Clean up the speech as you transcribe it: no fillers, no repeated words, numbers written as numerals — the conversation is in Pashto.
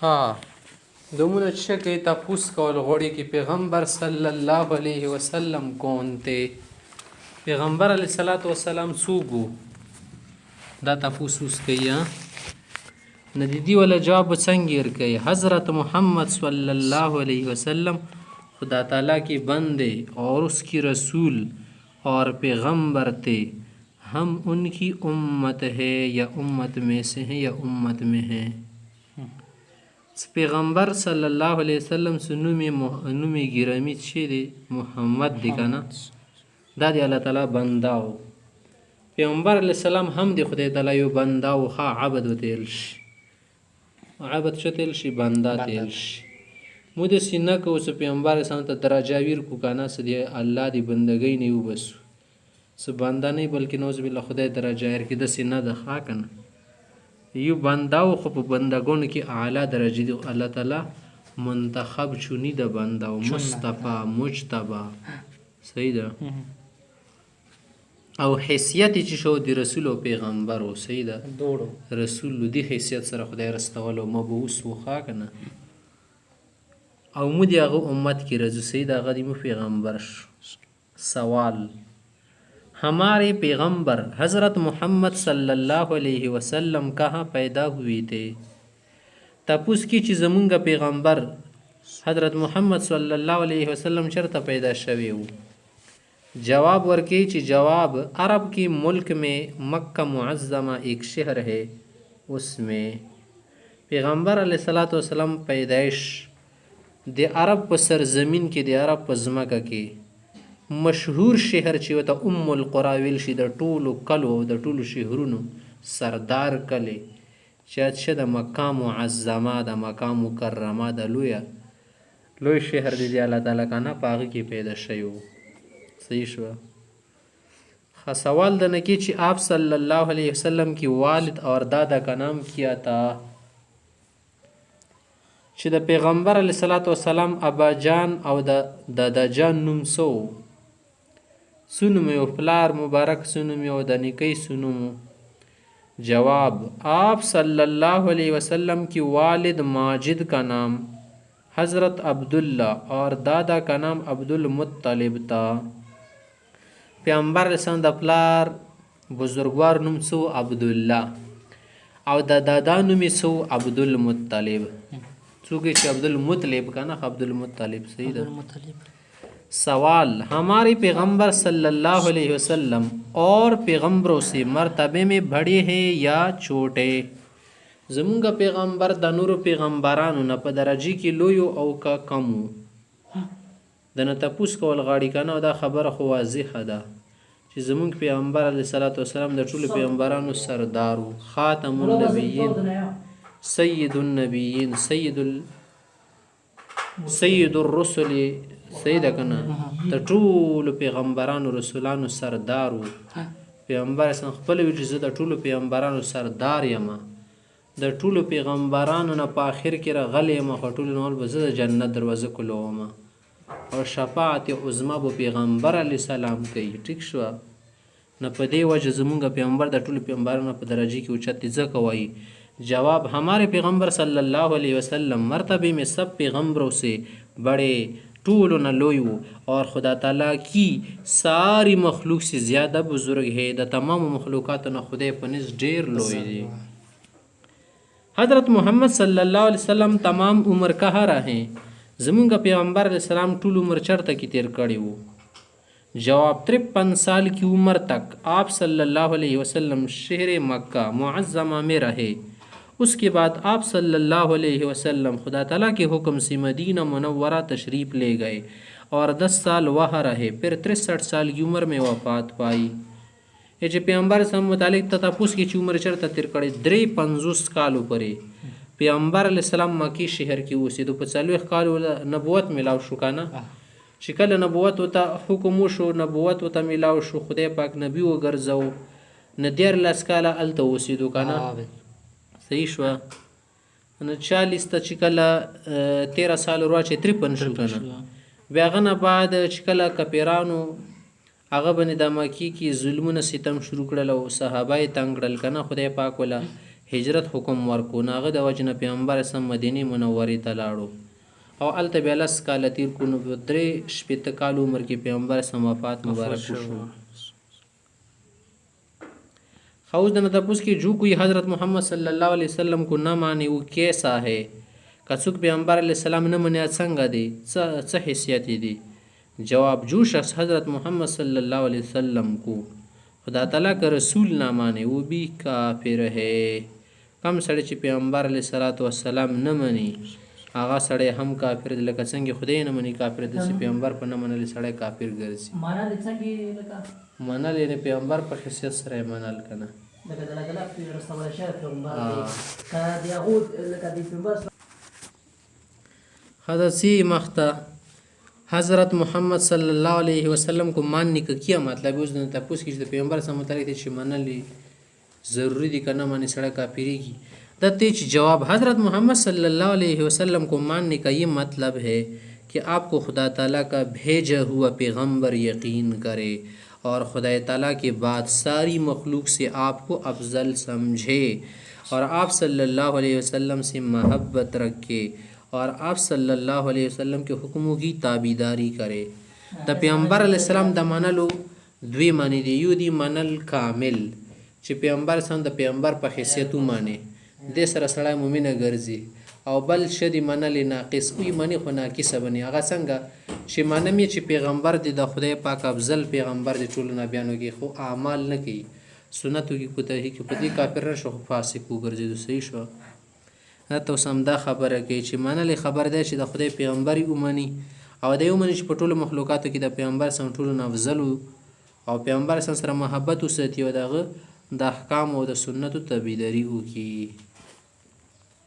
ها دومره چې کوي تپوس کول غواړي چې پیغمبر صلی الله علیه وسلم کون ته پیغمبر علیه الصلاۃ والسلام څوک دا تپوس اوس کوي ندیدی ولا جواب څنګه ورکوي حضرت محمد صلی الله علیه وسلم खुदा ताला के बंदे और उसकी रसूल और पैगंबर थे हम उनकी उम्मत है या उम्मत में से हैं या उम्मत में हैं पैगंबर सल्लल्लाहु अलैहि वसल्लम सुनुमी गिरामी छे दे मोहम्मद दी काना दा दे अल्लाह ताला बंदाओ पैगंबर अलैहि सलाम हम दे खुदा ताला यो बंदाओ खा عبد وتلش عبد شتلش बंदा تلش مده سینه کو اوس پیغمبر اسلام ته درجه ویر کو کنه سدي الله دی بندګۍ نه یو بس س بندا نه بلکې نوز بالله خدای درجه ور کې د سینه د خا کنه یو بنداو خو په بندګون کې اعلی درجه دی الله تعالی منتخب چونی د بنداو مصطفی مجتبی صحیح ده او حیثیت چې شو دی رسول او پیغمبر او صحیح ده رسول دی حیثیت سره خدای رستول او مبعوث وخا کنه او مودی هغه امت کی رضو سید هغه دی پیغمبر سوال हमारे पैगंबर हज़रत मोहम्मद सल्लल्लाहु अलैहि वसल्लम कहाँ पैदा हुए थे तपुस की चीज़ मुंगा पैगंबर हज़रत मोहम्मद सल्लल्लाहु अलैहि वसल्लम चरता पैदा शवे हो जवाब वर्के ची जवाब अरब के मुल्क में मक्का मुअज़्ज़मा एक शहर है उसमें पैगंबर अलैहिस्सलातु वस्सलाम पैदाइश د عرب په سرزمین کې د عرب په ځمکه کې مشهور شهر چې وته القرى ویل شي د ټولو کلو د ټولو شهرونو سردار کلی چې د مکه معظمه د مکه مکرمه د لوی شهر دی الله تعالی کنه پاغه کې پیدا شوی صحیح شو سوال د نکی چې آپ صلی الله علیه وسلم کی والد اور دادا کا نام کیا تھا چې د پیغمبر علیه الصلاۃ والسلام ابا جان او د دادا جان نوم سونو او پلار مبارک سونو او د نیکی سونو جواب آپ صلی اللہ علیہ وسلم کی والد ماجد کا نام حضرت عبداللہ اور دادا کا نام عبدالمطلب تھا پیغمبر علیه السلام د پلار بزرگوار نوم سو عبدالله او د دادا نوم سو عبدالمطلب चूँकि अब्दुलमुत्तलिब का ना अब्दुलमुत्तलिब सही है सवाल हमारे पैगंबर सल्लल्लाहु अलैहि वसल्लम और पैगंबरों से मर्तबे में बड़े हैं या छोटे ज़मुंगा पैगंबर द नूर पैगंबरानू न په درجه کې لوی او کا کم د نه تپوس کول غاړي کنه دا خبره خو واضحه ده چې زمونږ پیغمبر علیه الصلاۃ والسلام د ټولو پیغمبرانو سردارو خاتم النبیین سید النبیین سید الرسل سید کنه د ټولو پیغمبرانو رسولانو سردارو پیغمبر اسلام خپل ویل چې د ټولو پیغمبرانو سردار یم د ټولو پیغمبرانو نه په اخر کې راغلی یم خو ټولو نور به زه د جنت دروازه کولوم او شفاعت عظما به پیغمبر علیه السلام کوي ټیک شو نه په دې وجه زمونږ پیغمبر د ټولو پیغمبرانو په درجه کې اوچت ځکه وایي जवाब हमारे पैगंबर सल्लल्लाहु अलैहि वसल्लम मर्तबे में सब पैगंबरों से बड़े टूल न लोयू और खुदा ताला की सारी मखलूक से ज़्यादा बुजुर्ग है द तमाम मखलूक़ात न खुदा पनिस ढेर लोई दे हज़रत मोहम्मद सल्लल्लाहु अलैहि वसल्लम तमाम उम्र कहाँ रहे ज़मुंगा पैगंबर अलैहिस्सलाम टूल उम्र चरता की तेर कड़ी वो जवाब 53 साल की उम्र तक आप सल्लल्लाहु अलैहि वसल्लम शहर मक्का मुअज़्ज़मा में रहे उसके बाद आप सल्लल्लाहु अलैहि वसल्लम खुदा ताला के हुक्म से मदीना मुनव्वरा तशरीफ़ ले गए और 10 साल वहाँ रहे फिर 63 साल की उम्र में वफ़ात पाई ये जो पैगंबर से मुतालिक ततापुस की उम्र चरता तिर कड़े 53 कालों परे पैगंबर अलैहिस्सलाम मक्की शहर की उसी तो 40 काल नबूवत मिलाव शुकाना शिकल नबूवत होता हुक्म शो नबूवत होता मिलाव शो खुदा पाक नबी वगरजो ندیر لسکاله الته اوسېدو کنه صحیح شو نو 40 ته چې کله 13 سال ورواچې 53 شو کنه بیا غنه بعد چې کله کپیرانو هغه باندې د مکی کې ظلمونه ستم شروع کړل او صحابه یې تنگ کړل کنه خدای پاک ولا هجرت حکم ورکو نو هغه د وجې نه پیغمبر اسلام مدینې منورې ته لاړو او هلته بیا 10 کاله تیر کړو نو په 3 کال عمر کې پیغمبر اسلام وفات مبارک وشو. اوس دنه تپوس کې جو کوئی حضرت محمد صلی الله علیه وسلم کو نہ مانے وہ کیسا ہے که څوک پیغمبر علیه السلام نه مني څنګه دی څه حیثیت دی؟ جواب جو شخص حضرت محمد صلی الله علیه وسلم کو خدا تعالی کا رسول نہ مانے وہ بھی کافر ہے. کم سړی چې پیغمبر علیه الصلاۃ والسلام نه مني هغه سړی هم کافر دی لکه څنګه خدای نه مني کافر دی چې پیغمبر په نه منل سړی کافر ګرځي. منل څنګه لکه منل یعنی پیغمبر په حیثیت سره منل کنه لکه دغه پیغمبر شاه پیغمبر کا دی هغه لکه دی پیغمبر حضرت مخته حضرت محمد صلی الله علیه وسلم کو ماننے کا کیا مطلب اوس نه تاسو کې د پیغمبر سره متعلق چې منلې ضروری دي کنه معنی سره کافریږي د تیچ جواب حضرت محمد صلی اللہ علیہ وسلم کو ماننے کا یہ مطلب ہے کہ آپ کو خدا تعالیٰ کا بھیجا ہوا پیغمبر یقین کرے اور خدا تعالیٰ کے بعد ساری مخلوق سے آپ کو افضل سمجھے اور آپ صلی اللہ علیہ وسلم سے محبت رکھے اور آپ صلی اللہ علیہ وسلم کے حکموں کی تابعداری کرے. د پیغمبر علیہ السلام د منلو دوی معنی دی یو دی منل کامل چې پیغمبر سم د پیغمبر په حیثیت ومانه د سره سړی مومنه ګرځي او بل شدی منل ناقص وي منی خو ناقصه بني هغه څنګه چې منم چې پیغمبر دی د خدای پاک افضل پیغمبر دی ټول نبیانو کې خو اعمال نه کوي سنتو کې کوتاهی کې په دې کافر شو فاسق وګرځي صحیح شو. ته سم دا خبره کوي چې منل خبر دی چې د خدای پیغمبري ومني او د یو منی چې په ټولو مخلوقاتو کې د پیغمبر سم ټولو افضل او پیغمبر سره محبت وساتي او دغه د احکام او د سنتو تابعداري وکړي.